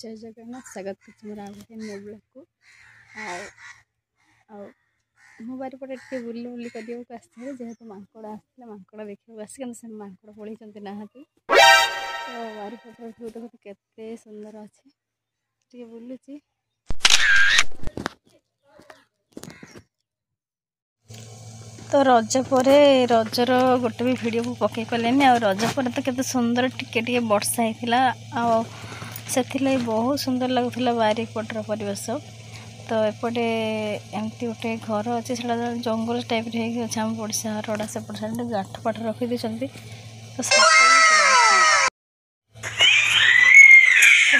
जय जगन्नाथ स्वागत कर न्यू ब्लॉग को मो बारिपटे टे बुली करने आसती जेहेतु मांकड़ आसते मांकड़ देखा आस मांकड़ पलि नहाती तो बारिपटर व्यू देखो केते सुंदर अच्छे टे बुलूची तो रज पर रजर गोटे भी वीडियो को पकई पारे आ रज पर तो केते सुंदर टिके वर्षा होता से बहुत सुंदर लगुला बारिपटर परिवेश तो एपटे एमती गोटे घर अच्छे से जंगल टाइप अच्छे आम पड़ोसा घर से पड़ोसा गाठ पाठ रखी तो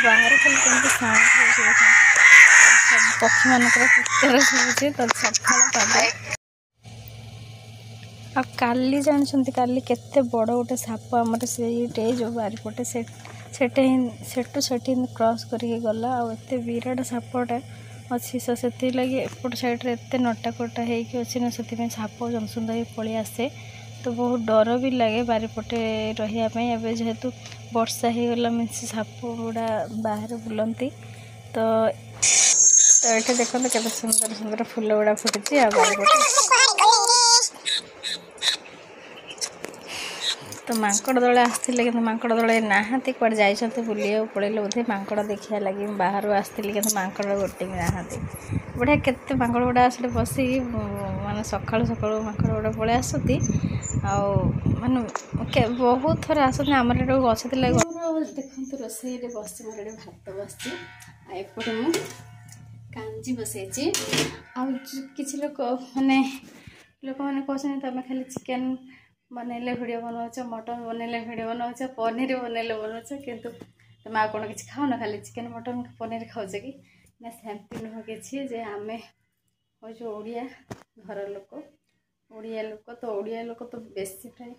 बाहर खाली साउंड पक्षी मानकर चित्तर शुभुचे तो सकाल पाद आ काली जानते काली केते बड़ गोटे साप आमर से जो बारिपटे सेठू क्रॉस करके गला आते विराट सापटा अच्छी सो से लगे एपट साइड्रे एत नटाकटा होती ना से साप जमसुंदा पलि आसे तो बहुत डर भी लगे बारिपटे रही जेहेतु वर्षा हो गला मीन साप गुड़ा बाहर बुलती तो ये देखते के सुंदर सुंदर फूल गुड़ा फुटी बारिपटे तो मांकड़ दल आसते कि मांकड़ दल नहाती कड़े जाइए बुलिया पड़े बोधे मांकड़ देखा लगे बाहर आसती कि मांकड़ गोटे नहाती बढ़िया केते मांकड़ गुड़ा आसते बसिक माने सकाळु सकाळु मांकड़ गुड़ा पलि आसती माने बहुत थर आसती आम गछ देखते रोसे बस मोर भात बस एपटे मु कांजी बसई किसी लोक मैंने लोक मैंने कहते तुम खाली चिकेन बनैले वीडियो बनाऊच मटन बनैले वीडियो बनाऊच पनीर बनैले बनाऊच किंतु तुम आ कौन किसी खाओ ना खाली चिकेन मटन पनीर खाऊच कि ना सेमती नुह कि आम हूँ ओडिया घर लोक ओडिया लोक तो बेसी प्राय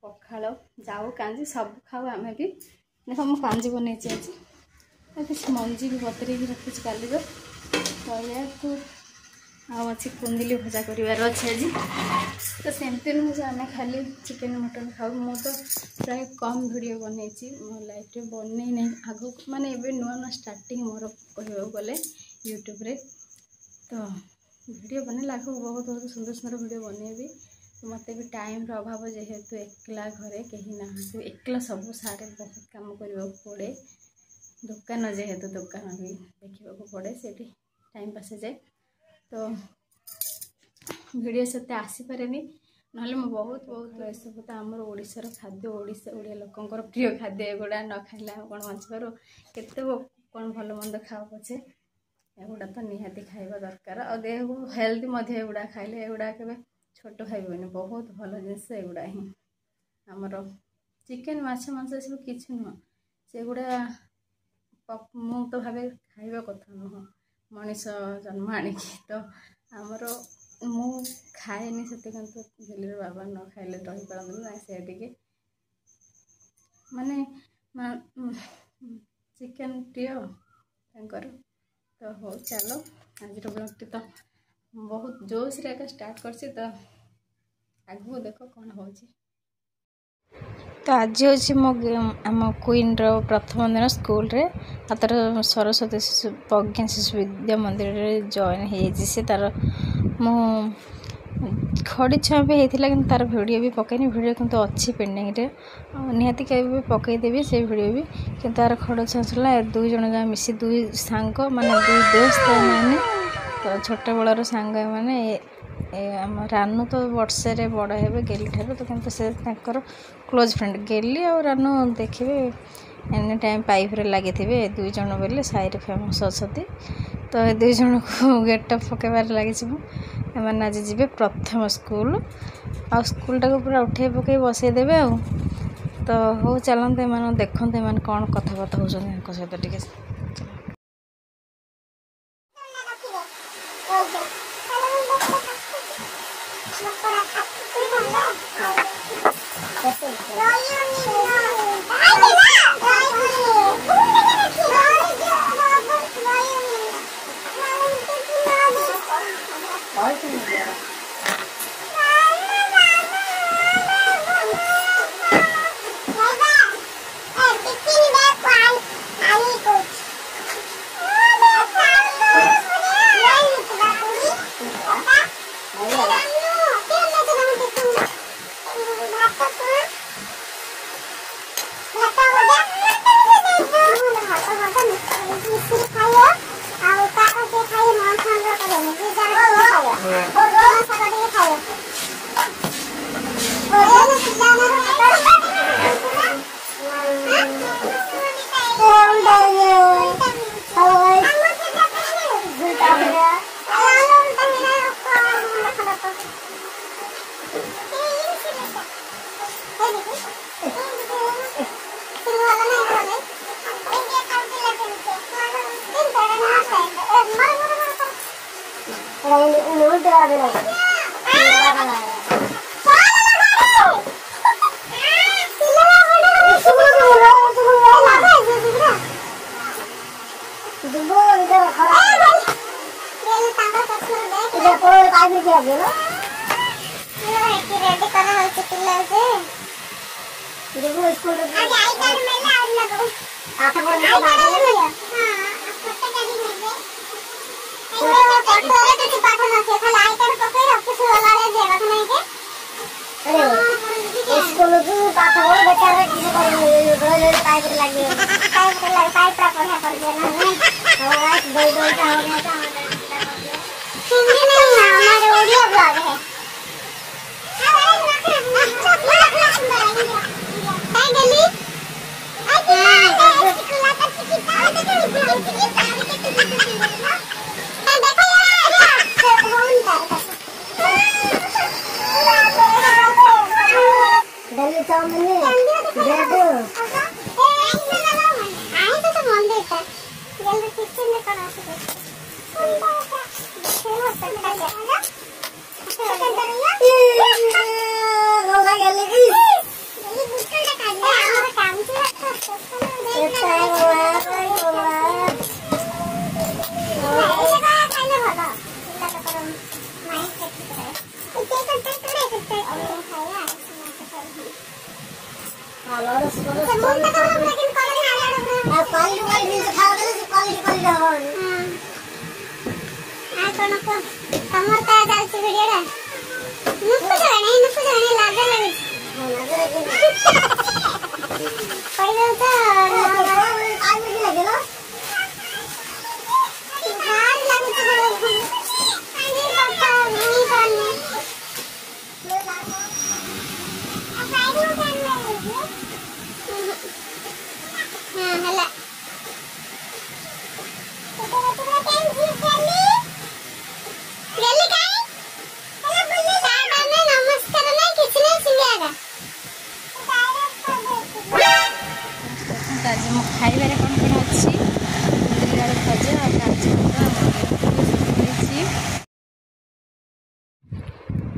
पखाड़ जाऊ कांजी सब खाऊ आम भी देख मु कांजी बनई आज किसी मंजी भी बतरे रखी काली तो या अच्छी कुंदिली भजा कर अच्छे आज तो सेमती नुह आम खाली चिकेन मटन खाऊ मु तो प्राय कम वीडियो बनई मो लाइफ में बनई नहीं आग माने नुआ नुआ स्टार्टिंग मोर कह गले यूट्यूब रे तो वीडियो बनला आगे बहुत बहुत सुंदर सुंदर वीडियो बनैबी तो मत भी टाइम अभाव जेहेतु एकला घरे कहीं ना एकला सब सारे बहुत काम करने पड़े दुकान जेहेतु दुकान भी देखा पड़े से टाइम पास जाए तो वीडियो से आसीपे ना बहुत बहुत सब तो आमर ओडिशार खाद्य ओडिया लोकंर प्रिय खाद्य एगुड़ा न खाइले आम कौन बचीपार केते कौन भल मंद खाओ पछे एगुड़ा तो निहाती खाइबा दरकार और देह को हेल्दी एगुड़ा खाइले एगुड़ा के छोट खाइबनी बहुत भल जिनस एगुड़ा ही आमर चिकेन माछ मांस सब किसी नुह सेगुड़ा मु तो भावे खाइबा कथा नुह मनीष जन्म आणिकी तो आमर मु खाएनी से दिल्ली बाबा न खाइले रही पारती ना से माने चिकेन प्रिय तर तो हो चलो आज ब्लॉग तो बहुत जोश रे स्टार्ट करसी तो आगू देख कौन हो तो आज हूँ मो आम क्वीन प्रथम दिन स्कूल रे तर सरस्वती शिशु प्रज्ञा शिशु विद्या मंदिर रे जॉइन हो तार मो खड़ी छुआ भी होता कि तार वीडियो भी पकईनी वीडियो किंतु अच्छी पेंडिंग रे निहाती भी पकईदेवी से वीडियो भी कि तार खड़ छुआ चला दुई जन जहाँ मिसी दुई सांग माने दुई दोस्त मैंने तो छोट बड़र सांग मैंने आम रानू तो वर्षे रे बड़ हे गेली ठार तो किंतु से क्लोज फ्रेंड गेली और रानू देखिए एनी टाइम पाइप रे लगी थे दुई जन बोले साई फेमस अच्छा तो ये दुई जन को गेटअप पकड़ लगी मैंने आज जी प्रथम स्कूल आ स्कूल टाक पूरा उठे पकई बसईदेवे आ तो हो चलते मैंने देखते मैंने कौन कथबार्ता हो सहित टे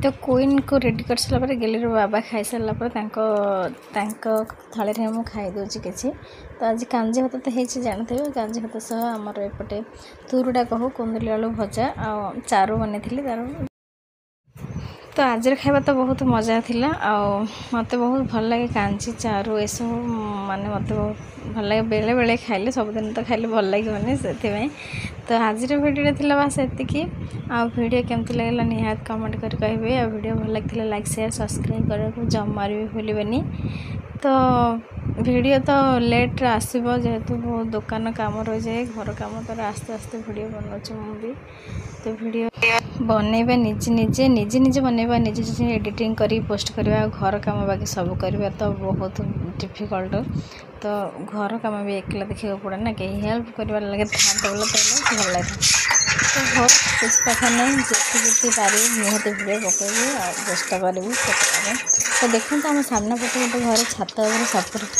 तो क्वीन को रेडी कर सारा गेली बाबा खाई सारा थाली में मुझे खाई दूसरी किसी तो आज कांजी भात तो होती जानते हो कांजी भात सह आमर एपटे तुरुड़ा कहू कुंदली आलू भजा आ चारू बनी तार तो आज खाଇବା तो बहुत मजा थिला आ मते बहुत भल लगे कांजी चारू एसब माने मते बहुत भल लगे बेले बेले खाइले सबदिन तो खाइले भल लगे से तो आज वीडियो थिला बस एतिकी आ वीडियो केमती लगला निहात कमेंट कर कहबे आ वीडियो भल लगे लाइक शेयर सब्सक्राइब करने को जमार भी भूलिबेनी तो वीडियो तो लेट आसब जेहेतु बहुत दुकान काम रही जाए घर काम तो आस्ते आस्ते वीडियो बनाऊँ मुझे तो वीडियो बनैबा निजे निजे बनैबा निजे एडिटिंग करी पोस्ट करवा घर काम बाकी सब करवा तो बहुत डिफिकल्ट तो घर काम भी एकला देखा पड़े ना कहीं हेल्प करवा लगे था बोले तो भल लगे तो बहुत कुछ कथा नहीं जितनी पारि निहत वीडियो पकड़ी चेष्टा करी तो देखते आम सामना पटे गोटे घर छात सपोर्ट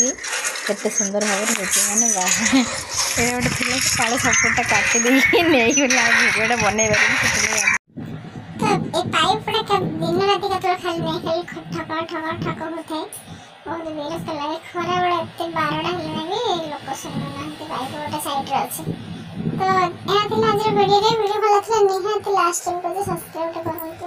केते सुंदर भाव मैंने बाहर गोटे थी काले सपोर्टा काटी नहीं वीडियोटा बनई दिन राति कतल खाली खाली ठक ठक ठक होता है बहुत विरक्त लगे खरा बेला एत 12टा भी लोक शुणुना बाइक गोटे सैड्रे अच्छे तो यह आज वीडियो भल लगा निहाती लास्ट टाइम को सब्सक्राइब करूँ।